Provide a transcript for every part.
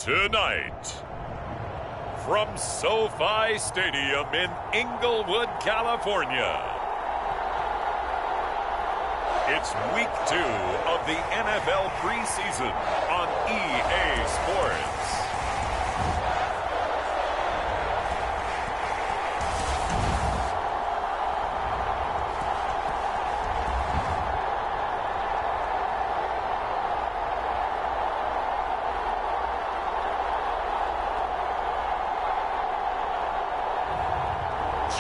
Tonight, from SoFi Stadium in Inglewood, California, it's Week 2 of the NFL preseason on EA Sports.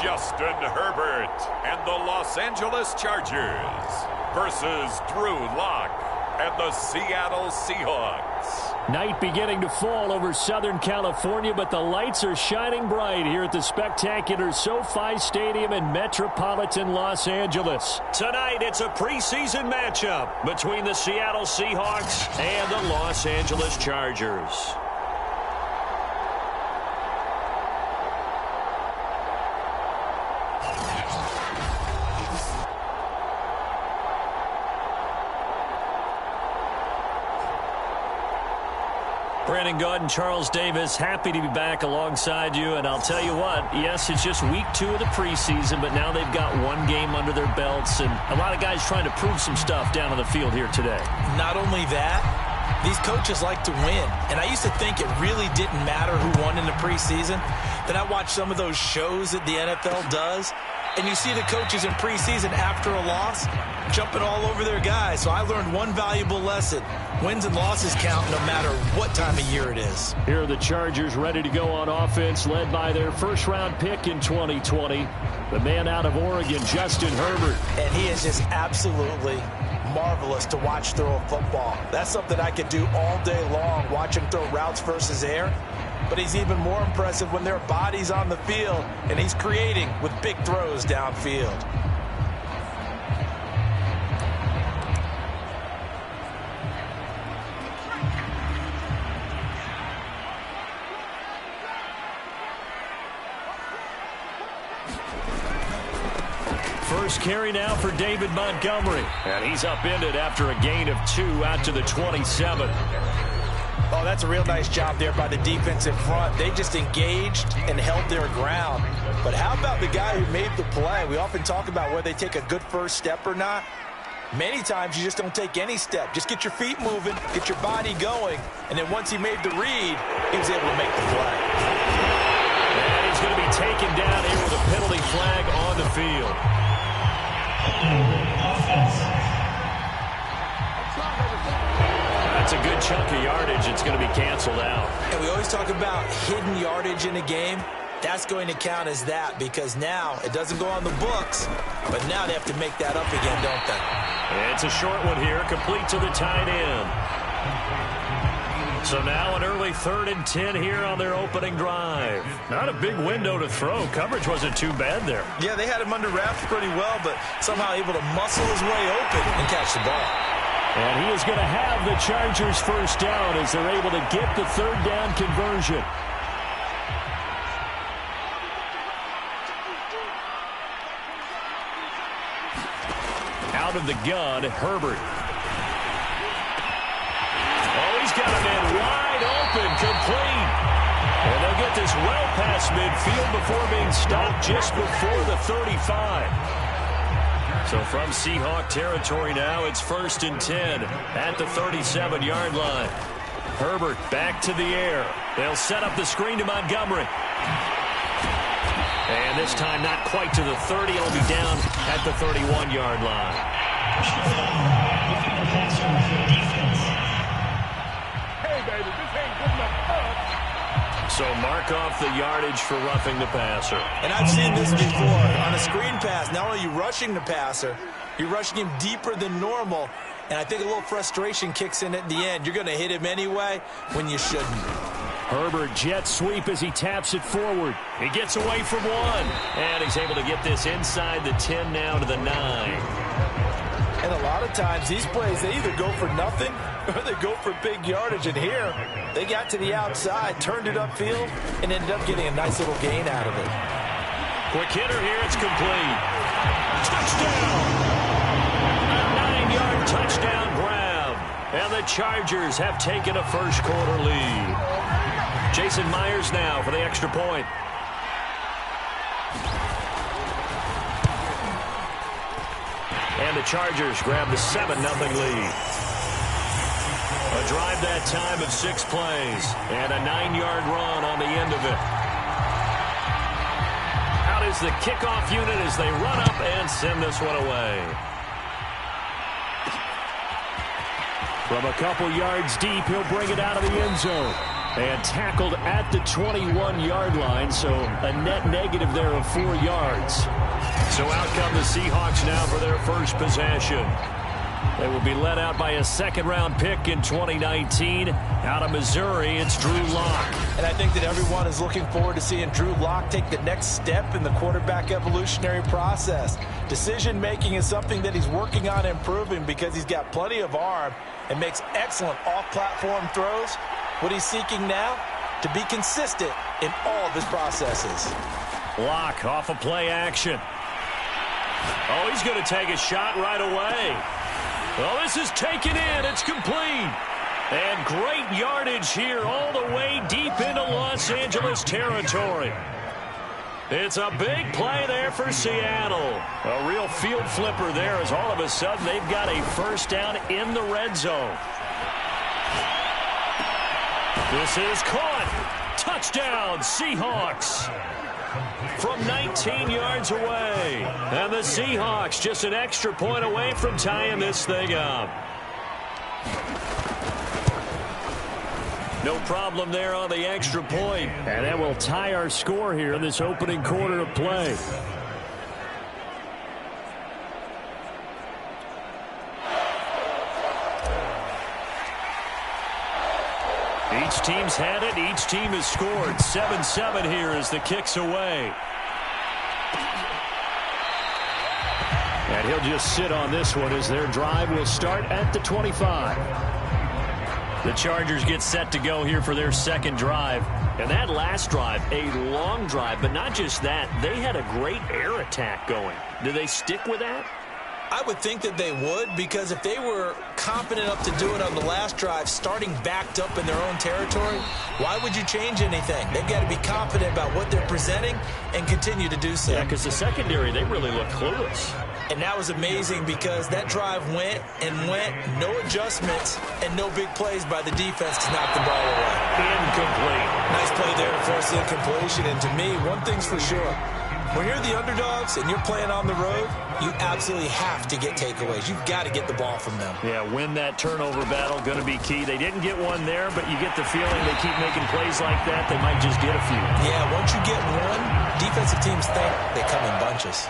Justin Herbert and the Los Angeles Chargers versus Drew Lock and the Seattle Seahawks. Night beginning to fall over Southern California, but the lights are shining bright here at the spectacular SoFi Stadium in metropolitan Los Angeles. Tonight, it's a preseason matchup between the Seattle Seahawks and the Los Angeles Chargers. Brandon Gaud and Charles Davis, happy to be back alongside you. And I'll tell you what, yes, it's just week 2 of the preseason, but now they've got one game under their belts. And a lot of guys trying to prove some stuff down on the field here today. Not only that, these coaches like to win. And I used to think it really didn't matter who won in the preseason. Then I watched some of those shows that the NFL does. And you see the coaches in preseason after a loss jumping all over their guys. So I learned one valuable lesson. Wins and losses count no matter what time of year it is. Here are the Chargers ready to go on offense, led by their first-round pick in 2020, the man out of Oregon, Justin Herbert. And he is just absolutely marvelous to watch throw a football. That's something I could do all day long, watch him throw routes versus air. But he's even more impressive when there are bodies on the field, and he's creating with big throws downfield. First carry now for David Montgomery. And he's upended after a gain of 2 out to the 27. Oh, that's a real nice job there by the defensive front. They just engaged and held their ground. But how about the guy who made the play? We often talk about whether they take a good first step or not. Many times you just don't take any step. Just get your feet moving, get your body going, and then once he made the read, he was able to make the play. And he's going to be taken down here with a penalty flag on the field. That's a good chunk of yardage. It's going to be canceled out. And we always talk about hidden yardage in a game. That's going to count as that because now it doesn't go on the books, but now they have to make that up again, don't they? And it's a short one here, complete to the tight end. So now an early 3rd and 10 here on their opening drive. Not a big window to throw. Coverage wasn't too bad there. Yeah, they had him under wraps pretty well, but somehow able to muscle his way open and catch the ball. And he is going to have the Chargers first down as they're able to get the 3rd down conversion. Out of the gun, Herbert. Oh, he's got a man wide open, complete. And they'll get this well past midfield before being stopped just before the 35. So from Seahawk territory now, it's 1st and 10 at the 37-yard line. Herbert back to the air. They'll set up the screen to Montgomery. And this time not quite to the 30. It'll be down at the 31-yard line. Hey, baby, this ain't good enough. So mark off the yardage for roughing the passer. And I've seen this before. On a screen pass, not only are you rushing the passer, you're rushing him deeper than normal. And I think a little frustration kicks in at the end. You're going to hit him anyway when you shouldn't. Herbert jet sweep as he taps it forward. He gets away from one. And he's able to get this inside the 10 now to the 9. And a lot of times these plays, they either go for nothing or they go for big yardage. And here, they got to the outside, turned it upfield, and ended up getting a nice little gain out of it. Quick hitter here. It's complete. Touchdown. A 9-yard touchdown grab. And the Chargers have taken a first quarter lead. Jason Myers now for the extra point. And the Chargers grab the 7-0 lead. A drive that time of 6 plays. And a 9-yard run on the end of it. Out is the kickoff unit as they run up and send this one away. From a couple yards deep, he'll bring it out of the end zone. And tackled at the 21-yard line, so a net negative there of 4 yards. So out come the Seahawks now for their first possession. They will be led out by a second-round pick in 2019. Out of Missouri, it's Drew Lock. And I think that everyone is looking forward to seeing Drew Lock take the next step in the quarterback evolutionary process. Decision-making is something that he's working on improving because he's got plenty of arm and makes excellent off-platform throws. What he's seeking now, to be consistent in all of his processes. Lock off of play action. Oh, he's going to take a shot right away. Well, this is taken in. It's complete. And great yardage here all the way deep into Los Angeles territory. It's a big play there for Seattle. A real field flipper there as all of a sudden they've got a first down in the red zone. This is caught. Touchdown, Seahawks. From 19 yards away. And the Seahawks just an extra point away from tying this thing up. No problem there on the extra point. And that will tie our score here in this opening quarter of play. Each team's had it. Each team has scored. 7-7 here as the kick's away. And he'll just sit on this one as their drive will start at the 25. The Chargers get set to go here for their second drive. And that last drive, a long drive, but not just that. They had a great air attack going. Do they stick with that? I would think that they would, because if they were confident enough to do it on the last drive, starting backed up in their own territory, why would you change anything? They've got to be confident about what they're presenting and continue to do so. Yeah, because the secondary, they really look clueless. And that was amazing because that drive went and went, no adjustments and no big plays by the defense to knock the ball away. Incomplete. Nice play there to force the incompletion. And to me, one thing's for sure. When you're the underdogs and you're playing on the road, you absolutely have to get takeaways. You've got to get the ball from them. Yeah, win that turnover battle, going to be key. They didn't get one there, but you get the feeling they keep making plays like that, they might just get a few. Yeah, once you get one, defensive teams think they come in bunches.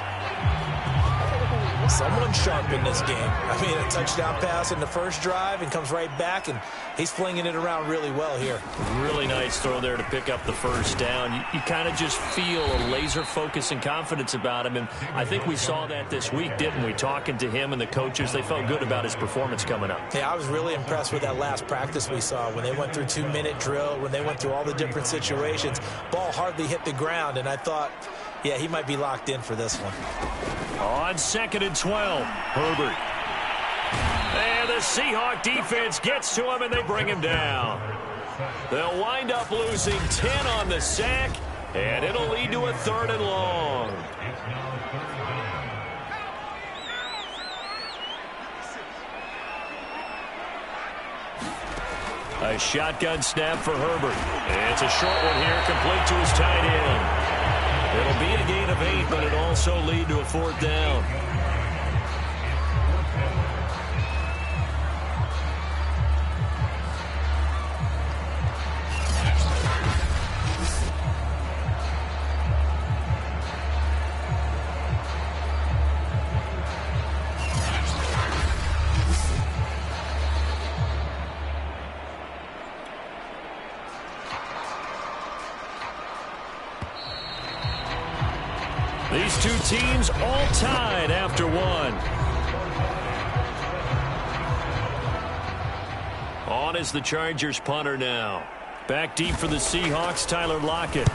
Someone sharp in this game. I mean, a touchdown pass in the first drive and comes right back, and he's flinging it around really well here. Really nice throw there to pick up the first down. You kind of just feel a laser focus and confidence about him, and I think we saw that this week, didn't we? Talking to him and the coaches, they felt good about his performance coming up. Yeah, I was really impressed with that last practice we saw when they went through 2-minute drill, when they went through all the different situations. Ball hardly hit the ground, and I thought, yeah, he might be locked in for this one. On 2nd and 12, Herbert. And the Seahawk defense gets to him, and they bring him down. They'll wind up losing 10 on the sack, and it'll lead to a 3rd and long. A shotgun snap for Herbert. It's a short one here, complete to his tight end. It'll be a gain of 8, but it'll also lead to a 4th down. These two teams all tied after one. On is the Chargers punter now. Back deep for the Seahawks, Tyler Lockett.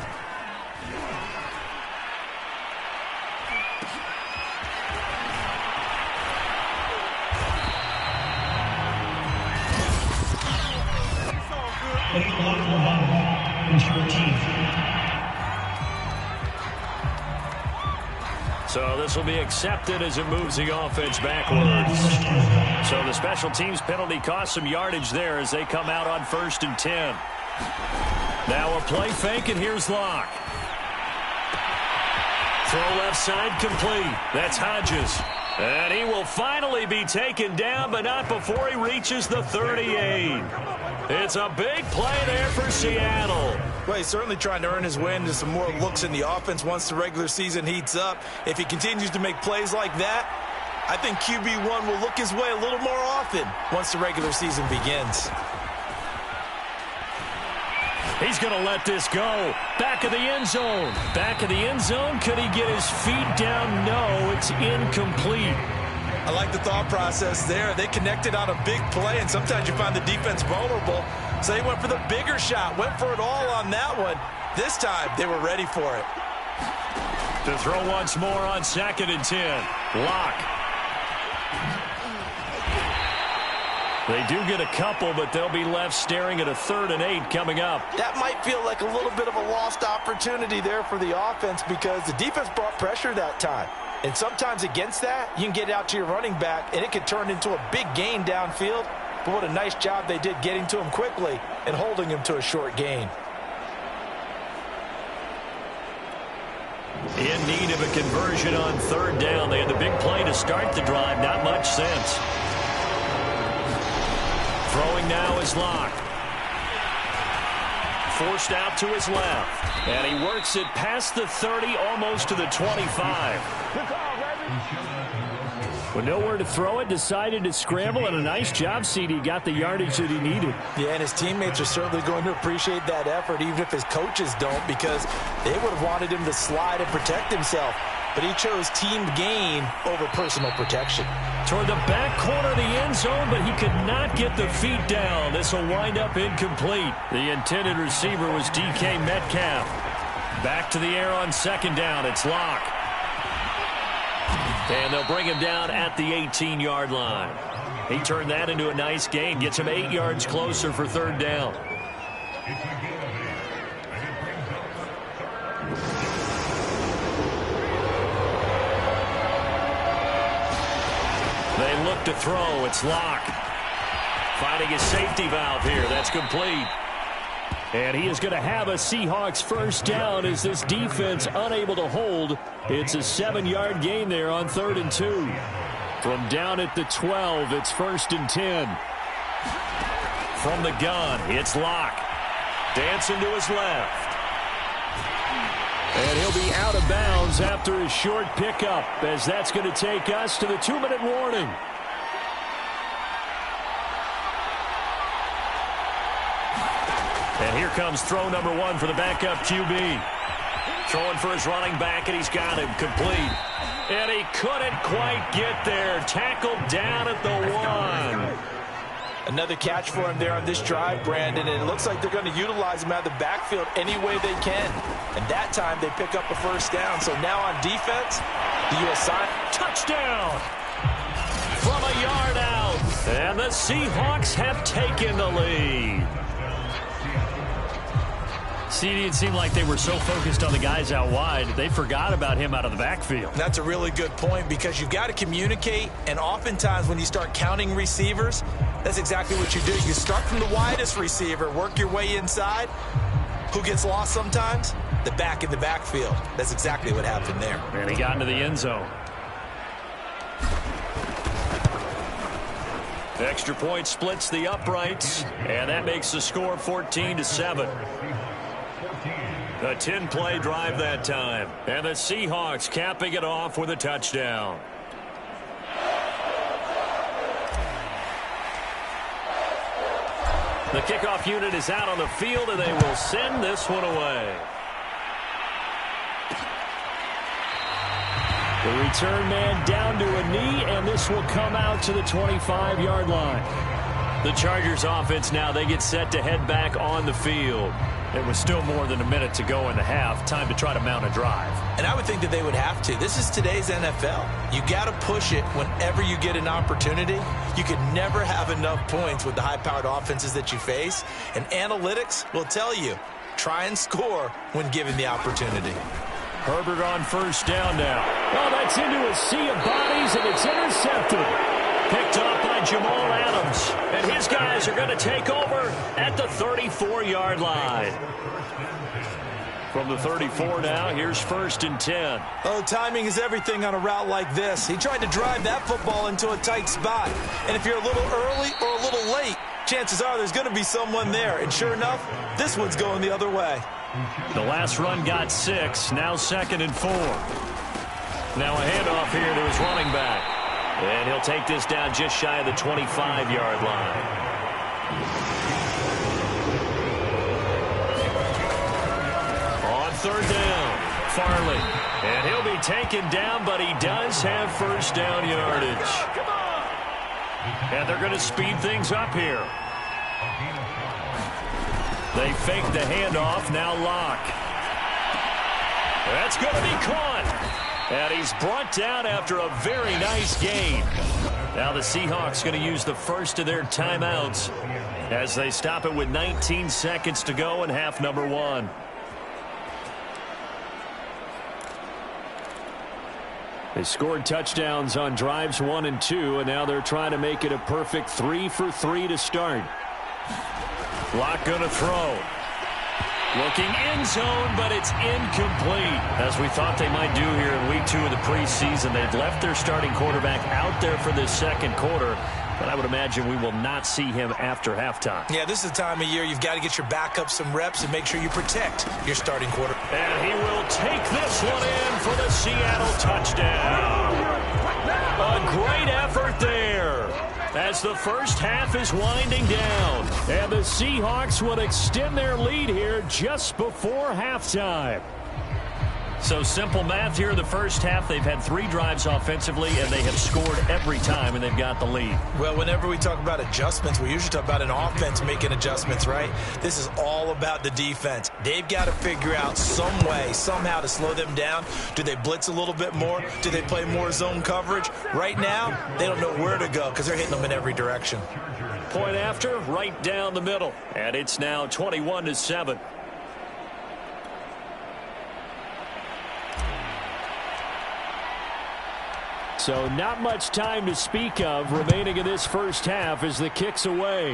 So this will be accepted as it moves the offense backwards. So the special teams penalty cost some yardage there as they come out on 1st and 10. Now a play fake, and here's Locke. Throw left side complete. That's Hodges. And he will finally be taken down, but not before he reaches the 38. It's a big play there for Seattle. Well, he's certainly trying to earn his way into some more looks in the offense once the regular season heats up. If he continues to make plays like that, I think QB1 will look his way a little more often once the regular season begins. He's going to let this go. Back of the end zone. Back of the end zone. Could he get his feet down? No, it's incomplete. I like the thought process there. They connected on a big play, and sometimes you find the defense vulnerable. So they went for the bigger shot, went for it all on that one. This time, they were ready for it. To throw once more on 2nd and 10. Locke. They do get a couple, but they'll be left staring at a 3rd and 8 coming up. That might feel like a little bit of a lost opportunity there for the offense because the defense brought pressure that time. And sometimes against that, you can get out to your running back, and it can turn into a big gain downfield. But what a nice job they did getting to him quickly and holding him to a short gain. In need of a conversion on 3rd down. They had the big play to start the drive. Not much sense. Throwing now is Locke. Forced out to his left. And he works it past the 30, almost to the 25. With nowhere to throw it, decided to scramble, and a nice job, CD. Got the yardage that he needed. Yeah, and his teammates are certainly going to appreciate that effort, even if his coaches don't, because they would have wanted him to slide and protect himself. But he chose team gain over personal protection. Toward the back corner of the end zone, but he could not get the feet down. This will wind up incomplete. The intended receiver was DK Metcalf. Back to the air on 2nd down. It's Locke. And they'll bring him down at the 18-yard line. He turned that into a nice gain. Gets him 8 yards closer for 3rd down. They look to throw. It's Locke. Finding his safety valve here. That's complete. And he is going to have a Seahawks 1st down as this defense unable to hold. It's a 7-yard gain there on 3rd and 2. From down at the 12, it's 1st and 10. From the gun, it's Locke. Dancing to his left. And he'll be out of bounds after his short pickup, as that's going to take us to the 2-minute warning. And here comes throw number 1 for the backup QB. Throwing for his running back, and he's got him complete. And he couldn't quite get there. Tackled down at the 1. Another catch for him there on this drive, Brandon, and it looks like they're going to utilize him out of the backfield any way they can. And that time they pick up a 1st down. So now on defense, the U.S. side. Touchdown! From a yard out. And the Seahawks have taken the lead. CD, it seemed like they were so focused on the guys out wide, they forgot about him out of the backfield. That's a really good point because you've got to communicate, and oftentimes when you start counting receivers, that's exactly what you do. You start from the widest receiver, work your way inside. Who gets lost sometimes? The back in the backfield. That's exactly what happened there. And he got into the end zone. The extra point splits the uprights, and that makes the score 14-7. A 10-play drive that time. And the Seahawks capping it off with a touchdown. The kickoff unit is out on the field, and they will send this one away. The return man down to a knee, and this will come out to the 25-yard line. The Chargers offense now, they get set to head back on the field. It was still more than a minute to go in the half. Time to try to mount a drive. And I would think that they would have to. This is today's NFL. You got to push it whenever you get an opportunity. You can never have enough points with the high-powered offenses that you face. And analytics will tell you, try and score when given the opportunity. Herbert on first down now. Oh, that's into a sea of bodies, and it's intercepted. Picked off by Jamal Adams. And his guys are going to take over at the 34-yard line. From the 34 now, here's 1st and 10. Oh, timing is everything on a route like this. He tried to drive that football into a tight spot. And if you're a little early or a little late, chances are there's going to be someone there. And sure enough, this one's going the other way. The last run got 6, now 2nd and 4. Now a handoff here to his running back. And he'll take this down just shy of the 25-yard line. Third down, Farley. And he'll be taken down, but he does have first down yardage. And they're going to speed things up here. They fake the handoff, now Locke. That's going to be caught. And he's brought down after a very nice gain. Now the Seahawks going to use the first of their timeouts as they stop it with 19 seconds to go in half number 1. They scored touchdowns on drives 1 and 2, and now they're trying to make it a perfect 3 for 3 to start. Locke going to throw. Looking end zone, but it's incomplete. As we thought they might do here in week 2 of the preseason, they've left their starting quarterback out there for this second quarter, but I would imagine we will not see him after halftime. Yeah, this is the time of year you've got to get your backup some reps and make sure you protect your starting quarterback. And he will take this one in for the Seattle touchdown. A great effort there as the first half is winding down. And the Seahawks will extend their lead here just before halftime. So simple math here in the first half. They've had 3 drives offensively, and they have scored every time, and they've got the lead. Well, whenever we talk about adjustments, we usually talk about an offense making adjustments, right? This is all about the defense. They've got to figure out some way, somehow to slow them down. Do they blitz a little bit more? Do they play more zone coverage? Right now, they don't know where to go because they're hitting them in every direction. Point after, right down the middle. And it's now 21-7. So not much time to speak of remaining in this first half as the kick's away.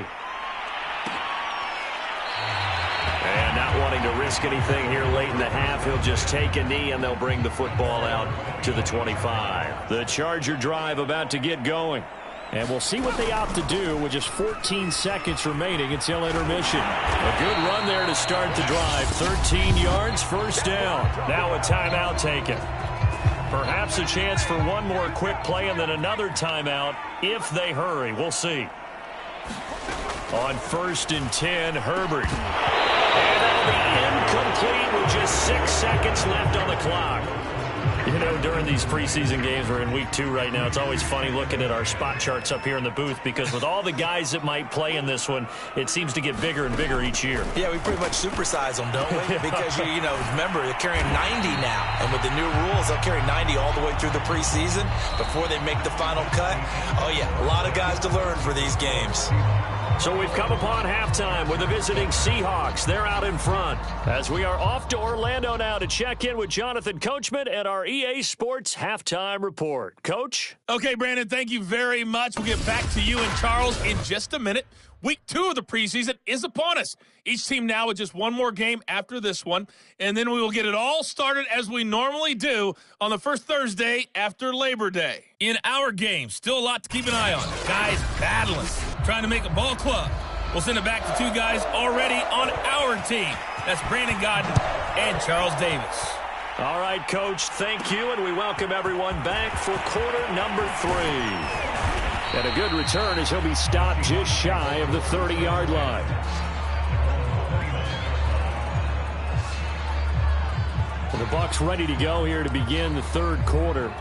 And not wanting to risk anything here late in the half, he'll just take a knee and they'll bring the football out to the 25. The Charger drive about to get going. And we'll see what they opt to do with just 14 seconds remaining until intermission. A good run there to start the drive. 13 yards, first down. Now a timeout taken. Perhaps a chance for one more quick play and then another timeout if they hurry. We'll see. On 1st and 10, Herbert. And that'll be incomplete with just 6 seconds left on the clock. You know, during these preseason games, we're in week 2 right now, it's always funny looking at our spot charts up here in the booth because with all the guys that might play in this one, it seems to get bigger and bigger each year. Yeah, we pretty much supersize them, don't we? Because, you know, remember, they're carrying 90 now. And with the new rules, they'll carry 90 all the way through the preseason before they make the final cut. Oh, yeah, a lot of guys to learn for these games. So we've come upon halftime with the visiting Seahawks. They're out in front as we are off to Orlando now to check in with Jonathan Coachman and our EA Sports Halftime Report. Coach? Okay, Brandon, thank you very much. We'll get back to you and Charles in just a minute. Week 2 of the preseason is upon us. Each team now with just one more game after this one, and then we will get it all started as we normally do on the first Thursday after Labor Day. In our game, still a lot to keep an eye on. Guys battling, trying to make a ball club. We'll send it back to 2 guys already on our team. That's Brandon Godden and Charles Davis. All right, Coach, thank you, and we welcome everyone back for quarter number 3. And a good return as he'll be stopped just shy of the 30-yard line. The Bucs ready to go here to begin the third quarter.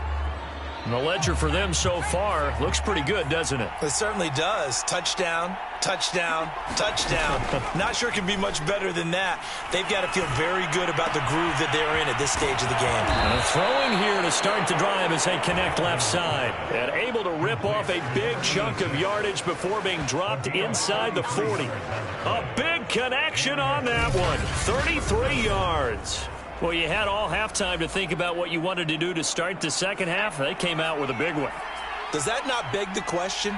And the ledger for them so far looks pretty good, doesn't it? It certainly does. Touchdown, touchdown, touchdown. Not sure it can be much better than that. They've got to feel very good about the groove that they're in at this stage of the game. Throwing here to start the drive as they connect left side. And able to rip off a big chunk of yardage before being dropped inside the 40. A big connection on that one. 33 yards. Well, you had all halftime to think about what you wanted to do to start the second half. They came out with a big one. Does that not beg the question?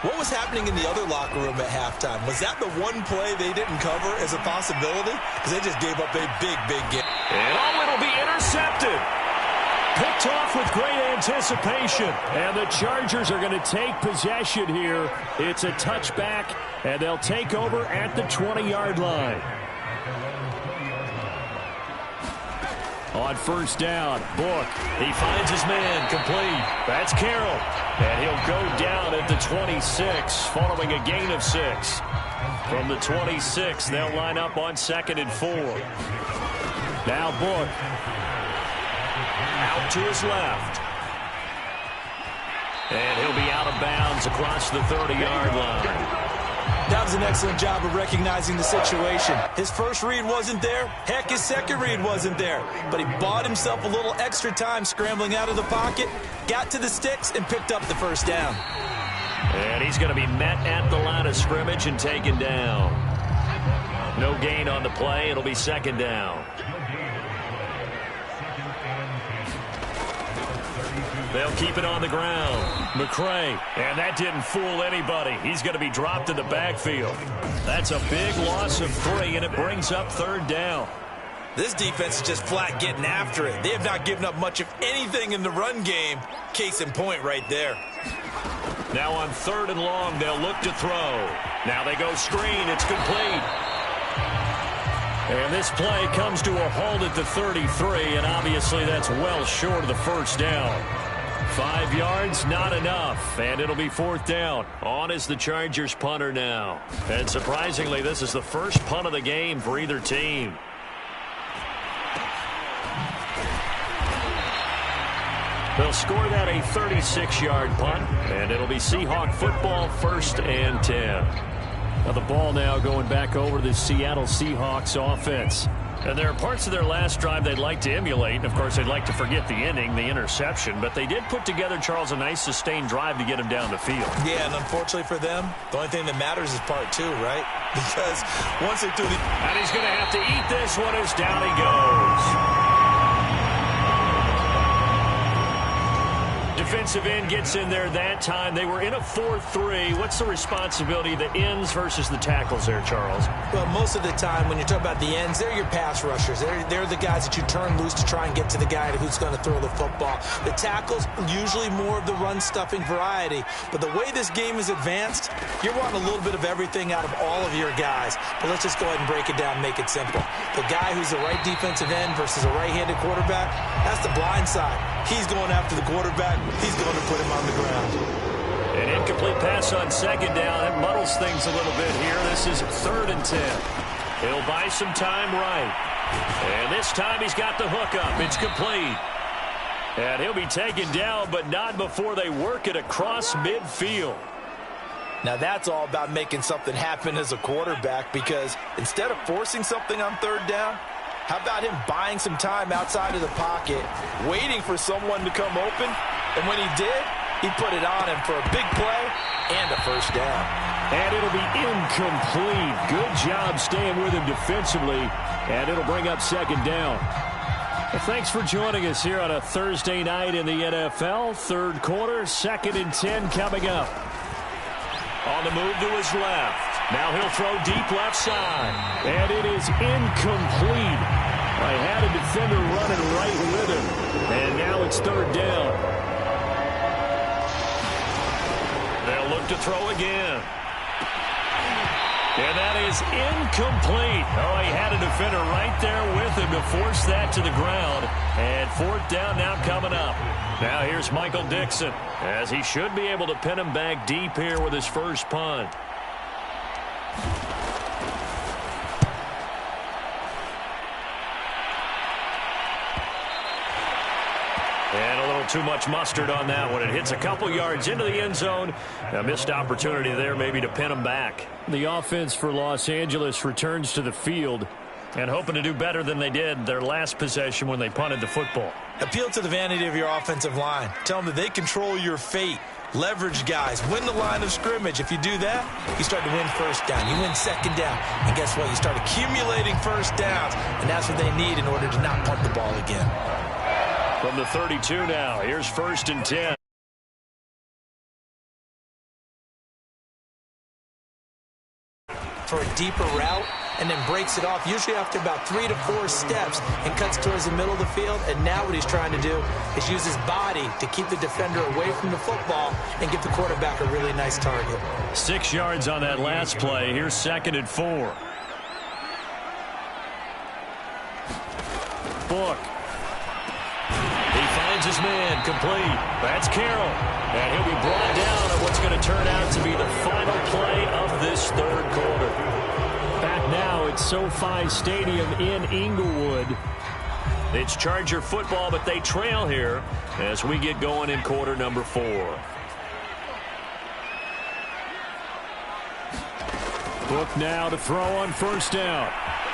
What was happening in the other locker room at halftime? Was that the one play they didn't cover as a possibility? Because they just gave up a big, big game. And it'll be intercepted. Picked off with great anticipation. And the Chargers are going to take possession here. It's a touchback, and they'll take over at the 20-yard line. On first down, Book. He finds his man, complete. That's Carroll. And he'll go down at the 26, following a gain of 6. From the 26, they'll line up on 2nd and 4. Now Book. Out to his left. And he'll be out of bounds across the 30-yard line. That was an excellent job of recognizing the situation. His first read wasn't there. Heck, his second read wasn't there. But he bought himself a little extra time scrambling out of the pocket, got to the sticks, and picked up the first down. And he's going to be met at the line of scrimmage and taken down. No gain on the play. It'll be 2nd down. They'll keep it on the ground. McCray, and that didn't fool anybody. He's going to be dropped in the backfield. That's a big loss of 3, and it brings up 3rd down. This defense is just flat getting after it. They have not given up much of anything in the run game. Case in point right there. Now on 3rd and long, they'll look to throw. Now they go screen. It's complete. And this play comes to a halt at the 33, and obviously that's well short of the first down. 5 yards, not enough, and it'll be 4th down. On is the Chargers punter now. And surprisingly, this is the first punt of the game for either team. They'll score that a 36-yard punt, and it'll be Seahawk football, 1st and 10. Now the ball now going back over to the Seattle Seahawks offense. And there are parts of their last drive they'd like to emulate. And, of course, they'd like to forget the ending, the interception. But they did put together, Charles, a nice sustained drive to get him down the field. Yeah, and unfortunately for them, the only thing that matters is part 2, right? Because once they do the... And he's going to have to eat this one as down he goes. Defensive end gets in there that time. They were in a 4-3. What's the responsibility, the ends versus the tackles there, Charles? Well, most of the time when you talk about the ends, they're your pass rushers. They're the guys that you turn loose to try and get to the guy who's going to throw the football. The tackles, usually more of the run-stuffing variety. But the way this game is advanced, you're wanting a little bit of everything out of all of your guys. But let's just go ahead and break it down and make it simple. The guy who's the right defensive end versus a right-handed quarterback, that's the blind side. He's going after the quarterback. He's going to put him on the ground. An incomplete pass on 2nd down. That muddles things a little bit here. This is 3rd and 10. He'll buy some time right. And this time he's got the hook up. It's complete. And he'll be taken down, but not before they work it across midfield. Now that's all about making something happen as a quarterback, because instead of forcing something on 3rd down, how about him buying some time outside of the pocket, waiting for someone to come open, and when he did, he put it on him for a big play and a first down. And it'll be incomplete. Good job staying with him defensively, and it'll bring up 2nd down. Well, thanks for joining us here on a Thursday night in the NFL. 3rd quarter, 2nd and 10 coming up. On the move to his left. Now he'll throw deep left side. And it is incomplete. I had a defender running right with him. And now it's 3rd down. They'll look to throw again. And that is incomplete. Oh, he had a defender right there with him to force that to the ground. And 4th down now coming up. Now here's Michael Dixon, as he should be able to pin him back deep here with his first punt. And a little little too much mustard on that one. It hits a couple yards into the end zone. A missed opportunity there maybe to pin them back. The offense for Los Angeles returns to the field and hoping to do better than they did their last possession when they punted the football. Appeal to the vanity of your offensive line. Tell them that they control your fate. Leverage guys. Win the line of scrimmage. If you do that, you start to win first down. You win second down. And guess what? You start accumulating first downs. And that's what they need in order to not punt the ball again. From the 32 now, here's 1st and 10. For a deeper route and then breaks it off usually after about 3 to 4 steps and cuts towards the middle of the field. And now what he's trying to do is use his body to keep the defender away from the football and give the quarterback a really nice target. 6 yards on that last play. Here's 2nd and 4. Book. He finds his man complete. That's Carroll. And he'll be brought down on what's going to turn out to be the final play of this 3rd quarter. Back now at SoFi Stadium in Inglewood. It's Charger football, but they trail here as we get going in quarter number 4. Book now to throw on 1st down.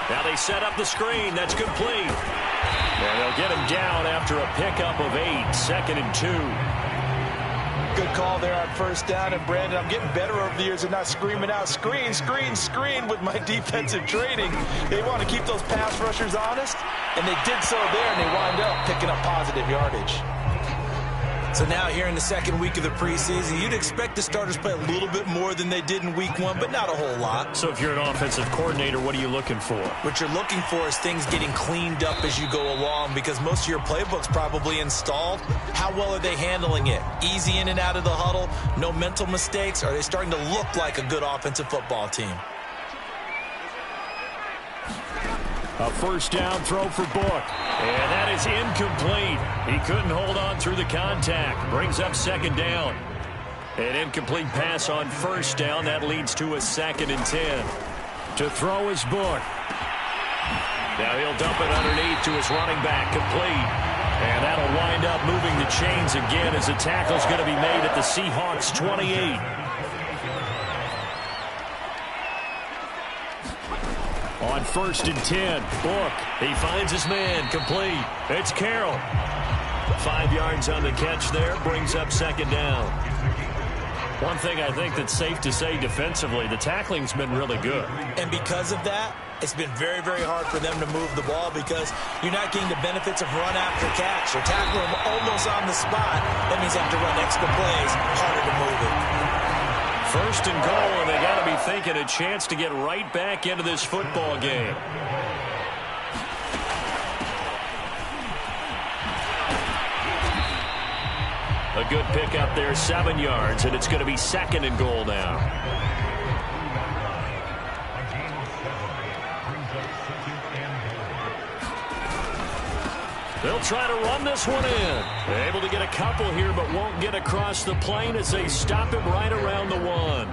Now they set up the screen. That's complete. And they'll get him down after a pickup of 8. 2nd and 2. Good call there on 1st down. And, Brandon, I'm getting better over the years of not screaming out, screen, screen, screen with my defensive training. They want to keep those pass rushers honest, and they did so there, and they wind up picking up positive yardage. So now here in the 2nd week of the preseason, you'd expect the starters play a little bit more than they did in week 1, but not a whole lot. So if you're an offensive coordinator, what are you looking for? What you're looking for is things getting cleaned up as you go along, because most of your playbook's probably installed. How well are they handling it? Easy in and out of the huddle? No mental mistakes? Are they starting to look like a good offensive football team? A 1st down throw for Book. And that is incomplete. He couldn't hold on through the contact. Brings up 2nd down. An incomplete pass on 1st down. That leads to a 2nd and 10. To throw is Book. Now he'll dump it underneath to his running back. Complete. And that'll wind up moving the chains again as the tackle's going to be made at the Seahawks 28. On 1st and 10, Book. He finds his man. Complete. It's Carroll. 5 yards on the catch there. Brings up 2nd down. One thing I think that's safe to say defensively, the tackling's been really good. And because of that, it's been very, very hard for them to move the ball because you're not getting the benefits of run after catch. You're tackling them almost on the spot. That means you have to run extra plays, harder to move it. 1st and goal, and they got to be thinking a chance to get right back into this football game. A good pickup there, 7 yards, and it's going to be 2nd and goal now. They'll try to run this one in. They're able to get a couple here, but won't get across the plane as they stop it right around the 1.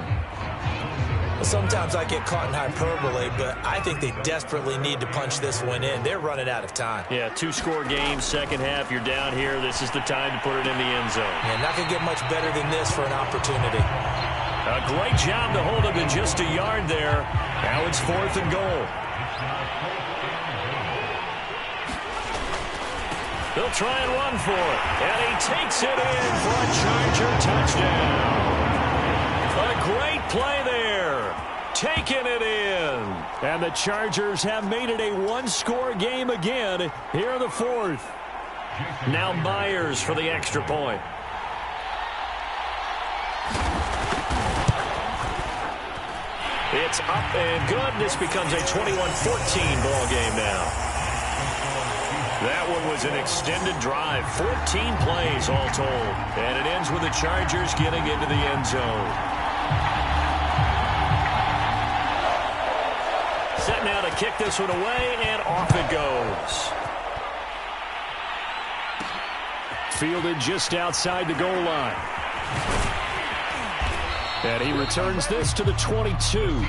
Sometimes I get caught in hyperbole, but I think they desperately need to punch this one in. They're running out of time. Yeah, 2-score game, 2nd half. You're down here. This is the time to put it in the end zone. Yeah, not going to get much better than this for an opportunity. A great job to hold him to just a yard there. Now it's 4th and goal. They'll try and run for it. And he takes it in for a Charger touchdown. A great play there. Taking it in. And the Chargers have made it a 1-score game again here in the 4th. Now Myers for the extra point. It's up and good. This becomes a 21-14 ball game now. That one was an extended drive. 14 plays all told. And it ends with the Chargers getting into the end zone. Set now to kick this one away, and off it goes. Fielded just outside the goal line. And he returns this to the 22.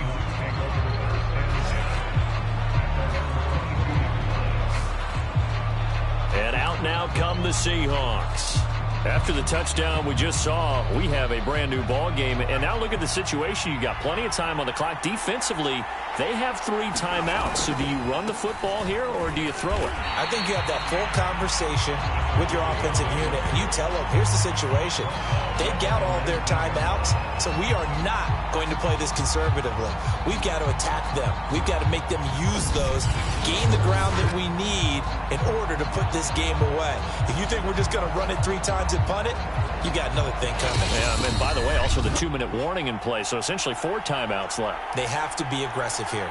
And out now come the Seahawks. After the touchdown we just saw, we have a brand new ball game. And now look at the situation. You got plenty of time on the clock. Defensively, they have 3 timeouts. So do you run the football here or do you throw it? I think you have that full conversation with your offensive unit, and you tell them, here's the situation. They've got all their timeouts, so we are not going to play this conservatively. We've got to attack them. We've got to make them use those, gain the ground that we need in order to put this game away. If you think we're just going to run it 3 times and punt it, you got another thing coming. Yeah, and by the way, also the 2-minute warning in play, so essentially 4 timeouts left. They have to be aggressive here.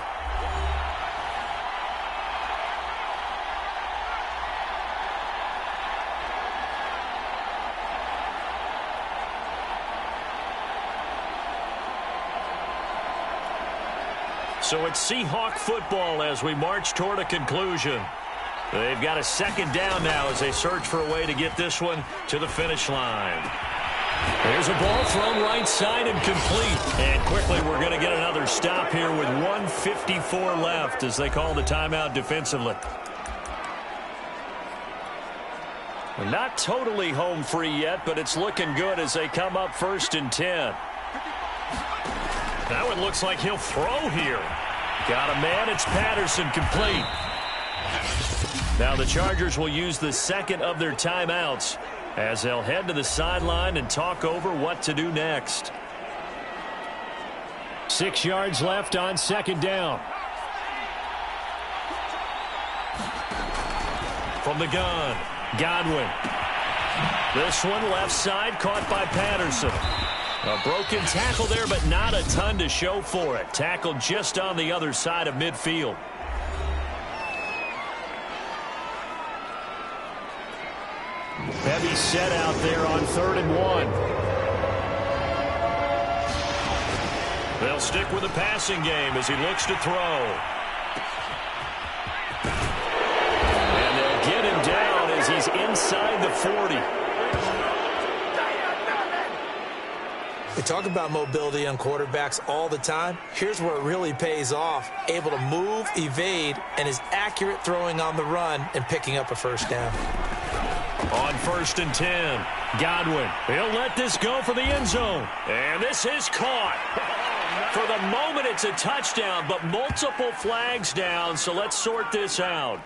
So it's Seahawk football as we march toward a conclusion. They've got a 2nd down now as they search for a way to get this one to the finish line. There's a ball thrown right side and complete. And quickly we're going to get another stop here with 1:54 left as they call the timeout defensively. We're not totally home free yet, but it's looking good as they come up 1st and 10. That one looks like he'll throw here. Got a man. It's Patterson, complete. Now the Chargers will use the 2nd of their timeouts as they'll head to the sideline and talk over what to do next. 6 yards left on 2nd down. From the gun, Godwin. This one left side caught by Patterson. A broken tackle there, but not a ton to show for it. Tackled just on the other side of midfield. Heavy set out there on 3rd and 1. They'll stick with the passing game as he looks to throw. And they'll get him down as he's inside the 40. We talk about mobility on quarterbacks all the time. Here's where it really pays off. Able to move, evade, and is accurate throwing on the run and picking up a 1st down. On 1st and 10, Godwin. He'll let this go for the end zone. And this is caught. For the moment, it's a touchdown, but multiple flags down, so let's sort this out.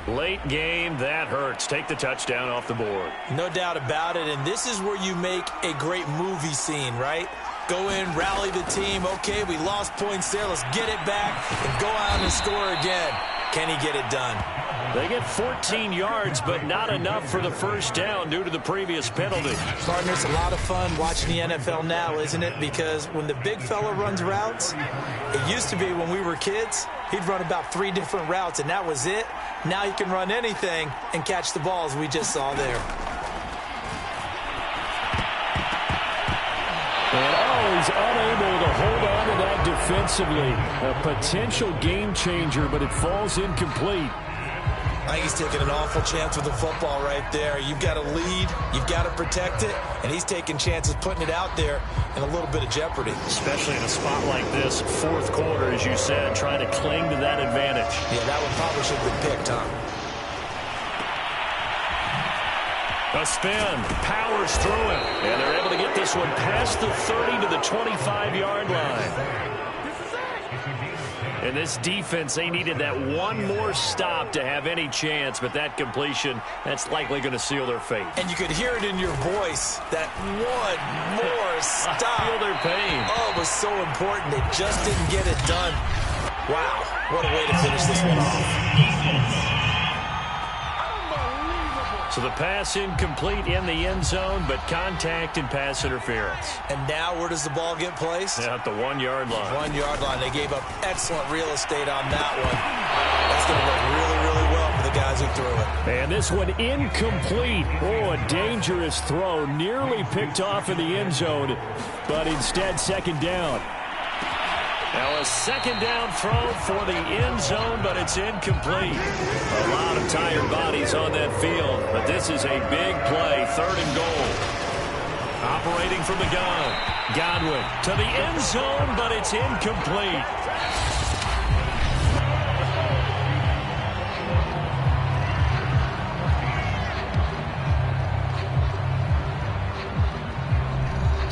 Late game, that hurts. Take the touchdown off the board. No doubt about it, and this is where you make a great movie scene, right? Go in, rally the team. Okay, we lost points there. Let's get it back and go out and score again. Can he get it done? They get 14 yards, but not enough for the 1st down due to the previous penalty. Partner, it's a lot of fun watching the NFL now, isn't it? Because when the big fella runs routes, it used to be when we were kids, he'd run about 3 different routes, and that was it. Now he can run anything and catch the balls we just saw there. And he's unable to hold on to that defensively. A potential game changer, but it falls incomplete. I think he's taking an awful chance with the football right there. You've got to lead, you've got to protect it, and he's taking chances putting it out there in a little bit of jeopardy. Especially in a spot like this, 4th quarter, as you said, trying to cling to that advantage. Yeah, that one probably should have been picked, huh? A spin, powers through him, and they're able to get this one past the 30 to the 25-yard line. And this defense, they needed that one more stop to have any chance, but that completion, that's likely going to seal their fate. And you could hear it in your voice, that one more stop. I feel their pain. Oh, it was so important. They just didn't get it done. Wow, what a way to finish this one off. So the pass incomplete in the end zone, but contact and pass interference. And now where does the ball get placed? At the 1-yard line. 1-yard line. They gave up excellent real estate on that one. That's going to work really, really well for the guys who threw it. And this one incomplete. Oh, a dangerous throw. Nearly picked off in the end zone, but instead 2nd down. Now a 2nd down throw for the end zone, but it's incomplete. A lot of tired bodies on that field, but this is a big play, 3rd and goal. Operating from the gun, Godwin to the end zone, but it's incomplete.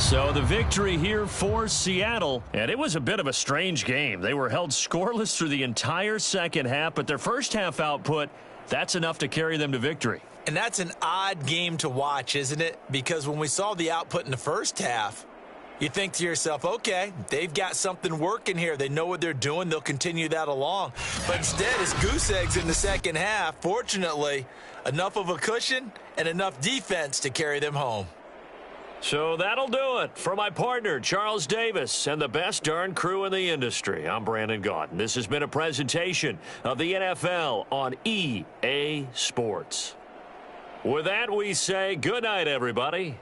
So the victory here for Seattle, and it was a bit of a strange game. They were held scoreless through the entire second half, but their first half output, that's enough to carry them to victory. And that's an odd game to watch, isn't it? Because when we saw the output in the first half, you think to yourself, okay, they've got something working here. They know what they're doing. They'll continue that along. But instead, it's goose eggs in the second half. Fortunately, enough of a cushion and enough defense to carry them home. So that'll do it for my partner, Charles Davis, and the best darn crew in the industry. I'm Brandon Gaudin. This has been a presentation of the NFL on EA Sports. With that, we say good night, everybody.